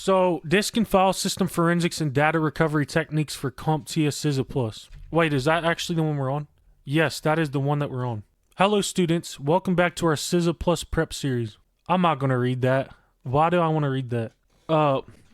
So, disk and file system forensics and data recovery techniques for CompTIA CySA Plus. Wait, is that actually the one we're on? Yes, that is the one that we're on. Hello students, welcome back to our CySA Plus prep series. I'm not going to read that. Why do I want to read that?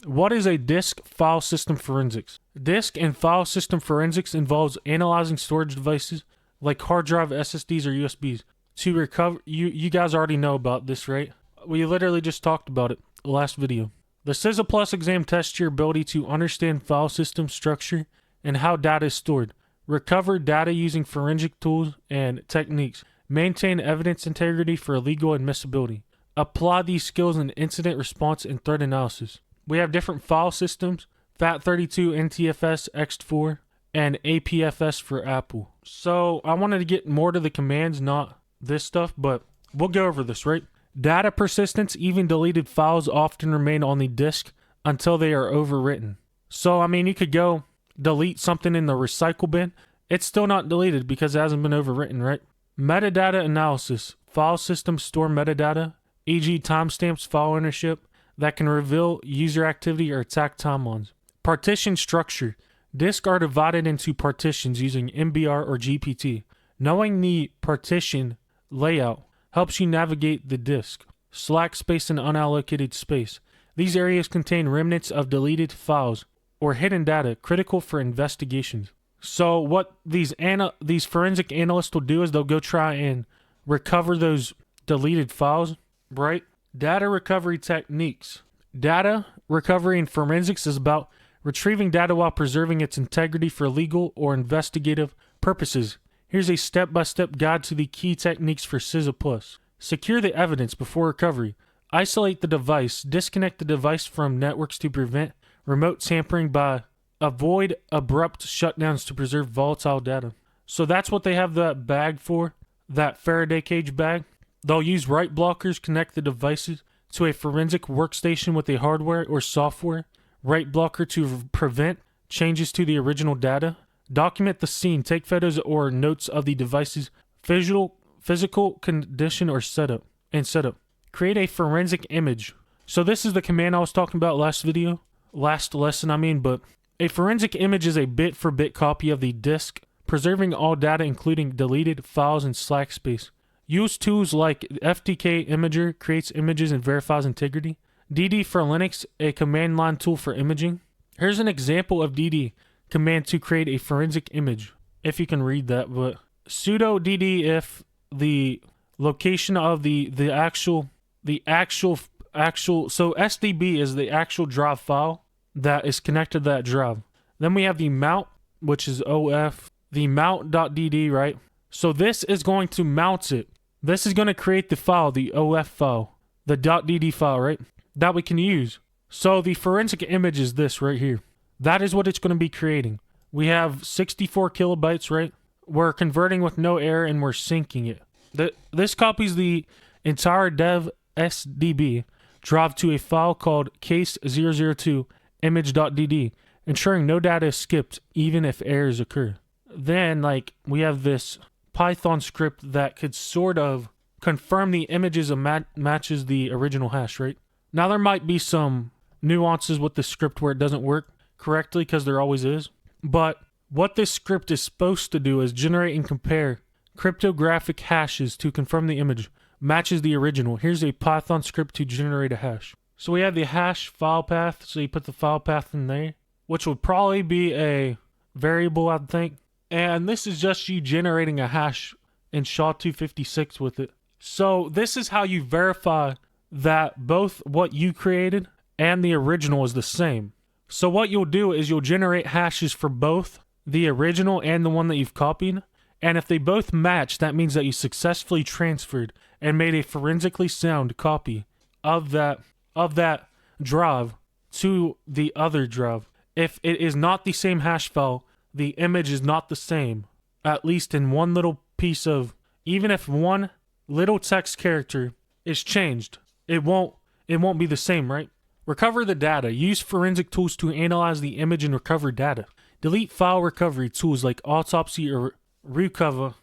What is a disk file system forensics? Disk and file system forensics involves analyzing storage devices like hard drive, SSDs, or USBs to recover. You guys already know about this, right? We literally just talked about it last video. The CySA Plus exam tests your ability to understand file system structure and how data is stored, recover data using forensic tools and techniques, maintain evidence integrity for legal admissibility, apply these skills in incident response and threat analysis. We have different file systems: FAT32, NTFS, X4, and APFS for Apple. So I wanted to get more to the commands, not this stuff, but we'll go over this, right? Data persistence, even deleted files often remain on the disk until they are overwritten. So, I mean, you could go delete something in the recycle bin. It's still not deleted because it hasn't been overwritten, right? Metadata analysis. File systems store metadata, e.g. timestamps, file ownership, that can reveal user activity or attack timelines. Partition structure. Disks are divided into partitions using MBR or GPT. Knowing the partition layout helps you navigate the disk. Slack space and unallocated space. These areas contain remnants of deleted files or hidden data critical for investigations. So what these forensic analysts will do is they'll go try and recover those deleted files, right? Data recovery techniques. Data recovery in forensics is about retrieving data while preserving its integrity for legal or investigative purposes. Here's a step-by-step guide to the key techniques for CySA Plus. Secure the evidence before recovery. Isolate the device. Disconnect the device from networks to prevent remote tampering by avoid abrupt shutdowns to preserve volatile data. So that's what they have that bag for, that Faraday cage bag. They'll use write blockers, connect the devices to a forensic workstation with a hardware or software write blocker to prevent changes to the original data. Document the scene. Take photos or notes of the device's physical condition or setup. Create a forensic image. So this is the command I was talking about last lesson, but a forensic image is a bit-for-bit copy of the disk, preserving all data including deleted files and slack space. Use tools like FTK Imager, creates images and verifies integrity. DD for Linux, a command line tool for imaging. Here's an example of DD command to create a forensic image, if you can read that, but sudo dd if the location of the actual so SDB is the actual drive file that is connected to that drive. Then we have the mount, which is OF, the mount.dd, right? So this is going to mount it. This is going to create the file, the OF file, the .dd file, right? That we can use. So the forensic image is this right here. That is what it's going to be creating. We have 64 kilobytes, right? We're converting with no error and we're syncing it. This copies the entire dev SDB drive to a file called case002 image.dd, ensuring no data is skipped even if errors occur. Then, we have this Python script that could sort of confirm the images matches the original hash, right? Now, there might be some nuances with the script where it doesn't work correctly, because there always is. But what this script is supposed to do is generate and compare cryptographic hashes to confirm the image matches the original. Here's a Python script to generate a hash. So we have the hash file path. So you put the file path in there, which would probably be a variable, I think. And this is just you generating a hash in SHA-256 with it. So this is how you verify that both what you created and the original is the same. So what you'll do is you'll generate hashes for both the original and the one that you've copied. And if they both match, that means that you successfully transferred and made a forensically sound copy of that drive to the other drive. If it is not the same hash file, the image is not the same, at least in one little piece of, even if one little text character is changed, it won't be the same, right? Recover the data. Use forensic tools to analyze the image and recover data. Delete file recovery tools like autopsy or recover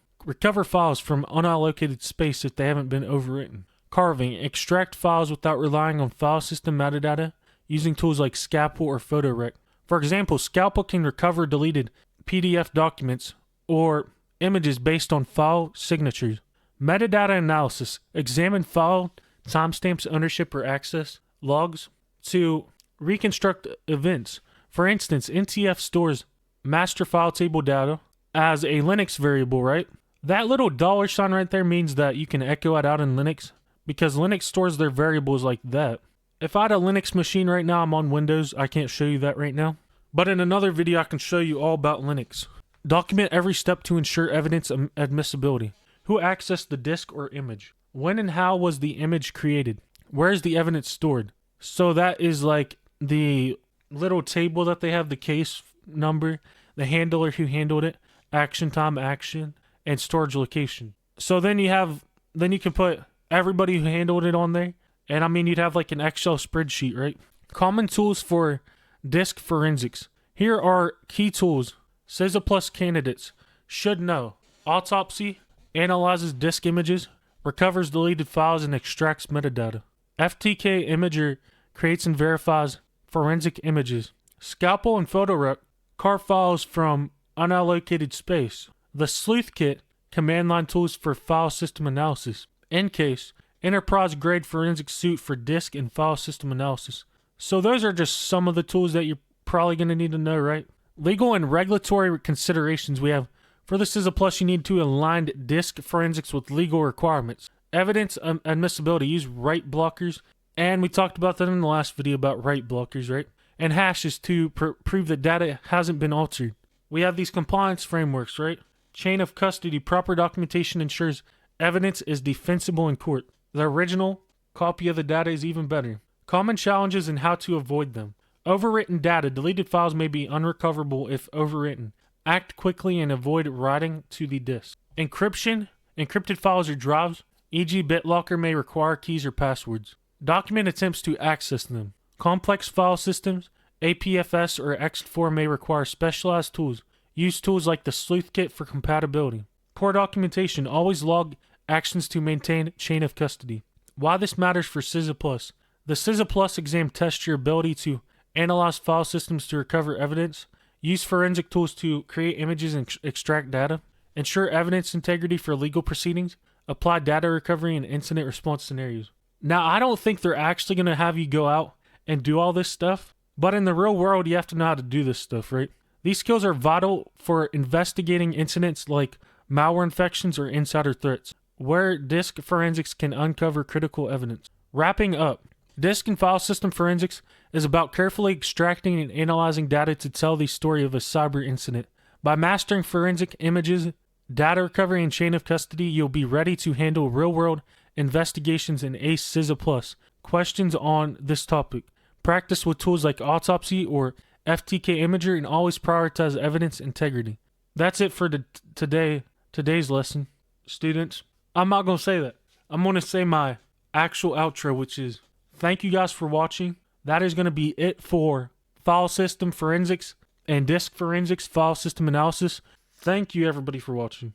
files from unallocated space if they haven't been overwritten. Carving. Extract files without relying on file system metadata using tools like Scalpel or PhotoRec. For example, Scalpel can recover deleted PDF documents or images based on file signatures. Metadata analysis. Examine file timestamps, ownership, or access logs to reconstruct events. For instance, NTFS stores master file table data as a Linux variable, right? That little $sign right there means that you can echo it out in Linux because Linux stores their variables like that. If I had a Linux machine right now, I'm on Windows. I can't show you that right now. But in another video, I can show you all about Linux. Document every step to ensure evidence admissibility. Who accessed the disk or image? When and how was the image created? Where is the evidence stored? So that is like the little table that they have, the case number, the handler who handled it, action time, action, and storage location. So then you can put everybody who handled it on there. And I mean, you'd have like an Excel spreadsheet, right? Common tools for disk forensics. Here are key tools CySA Plus candidates should know. Autopsy analyzes disk images, recovers deleted files, and extracts metadata. FTK Imager creates and verifies forensic images. Scalpel and PhotoRec carve files from unallocated space. The Sleuth Kit command line tools for file system analysis. Encase enterprise grade forensic suite for disk and file system analysis. So those are just some of the tools that you're probably going to need to know, right? Legal and regulatory considerations we have. For the CySA Plus, you need to align disk forensics with legal requirements. Evidence admissibility, use write blockers. And we talked about that in the last video about write blockers, right? And hashes to prove that data hasn't been altered. We have these compliance frameworks, right? Chain of custody, proper documentation ensures evidence is defensible in court. The original copy of the data is even better. Common challenges and how to avoid them. Overwritten data. Deleted files may be unrecoverable if overwritten. Act quickly and avoid writing to the disk. Encryption. Encrypted files or drives, e.g. BitLocker, may require keys or passwords. Document attempts to access them. Complex file systems, APFS or X4 may require specialized tools. Use tools like the Sleuth Kit for compatibility. Poor documentation. Always log actions to maintain chain of custody. Why this matters for CySA Plus. The CySA Plus exam tests your ability to analyze file systems to recover evidence, use forensic tools to create images and extract data, ensure evidence integrity for legal proceedings, apply data recovery and incident response scenarios. Now, I don't think they're actually going to have you go out and do all this stuff, but in the real world, you have to know how to do this stuff, right? These skills are vital for investigating incidents like malware infections or insider threats, where disk forensics can uncover critical evidence. Wrapping up, disk and file system forensics is about carefully extracting and analyzing data to tell the story of a cyber incident. By mastering forensic images, data recovery, and chain of custody, you'll be ready to handle real-world investigations and ace CySA Plus. Questions on this topic. Practice with tools like Autopsy or FTK Imager and always prioritize evidence integrity. That's it for today's lesson, students. I'm not going to say that. I'm going to say my actual outro, which is thank you guys for watching. That is going to be it for file system forensics and disk forensics, file system analysis. Thank you everybody for watching.